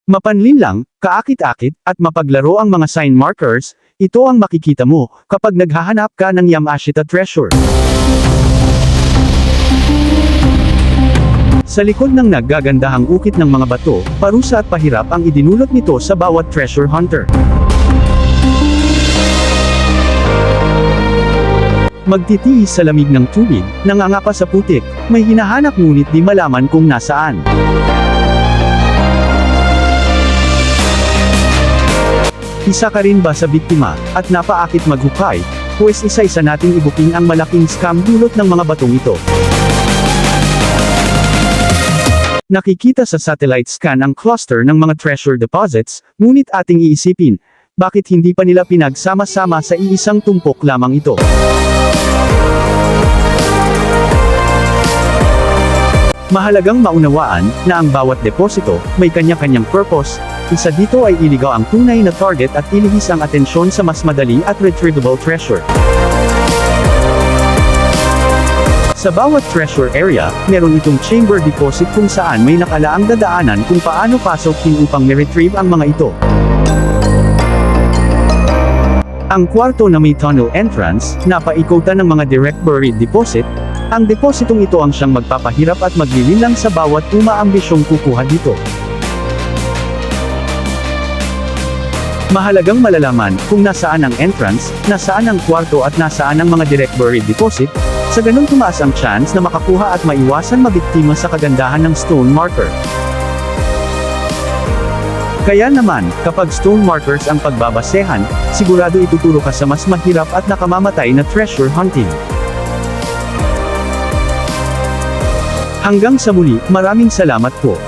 Mapanlin lang, kaakit-akit, at mapaglaro ang mga sign markers, ito ang makikita mo, kapag naghahanap ka ng Yamashita treasure. Sa likod ng naggagandahang ukit ng mga bato, parusa at pahirap ang idinulot nito sa bawat treasure hunter. Magtitiis sa lamig ng tubig, nangangapa sa putik, may hinahanap ngunit di malaman kung nasaan. Isa ka rin ba sa biktima, at napaakit maghukay, pues isa-isa nating ibuking ang malaking scam dulot ng mga batong ito. Nakikita sa satellite scan ang cluster ng mga treasure deposits, ngunit ating iisipin, bakit hindi pa nila pinagsama-sama sa iisang tumpok lamang ito? Mahalagang maunawaan na ang bawat deposito may kanya-kanyang purpose. Isa dito ay iligaw ang tunay na target at ilihis ang atensyon sa mas madali at retrievable treasure. Sa bawat treasure area, meron itong chamber deposit kung saan may nakalaang dadaanan kung paano pasokin upang ma-retrieve ang mga ito. Ang kwarto na may tunnel entrance, napaikutan ng mga direct buried deposit. Ang depositong ito ang siyang magpapahirap at maglililang sa bawat umaambisyong kukuha dito. Mahalagang malalaman kung nasaan ang entrance, nasaan ang kwarto at nasaan ang mga direct buried deposit, sa ganun tumaas ang chance na makakuha at maiwasan mabiktima sa kagandahan ng stone marker. Kaya naman, kapag stone markers ang pagbabasehan, sigurado ituturo ka sa mas mahirap at nakamamatay na treasure hunting. Hanggang sa muli, maraming salamat po.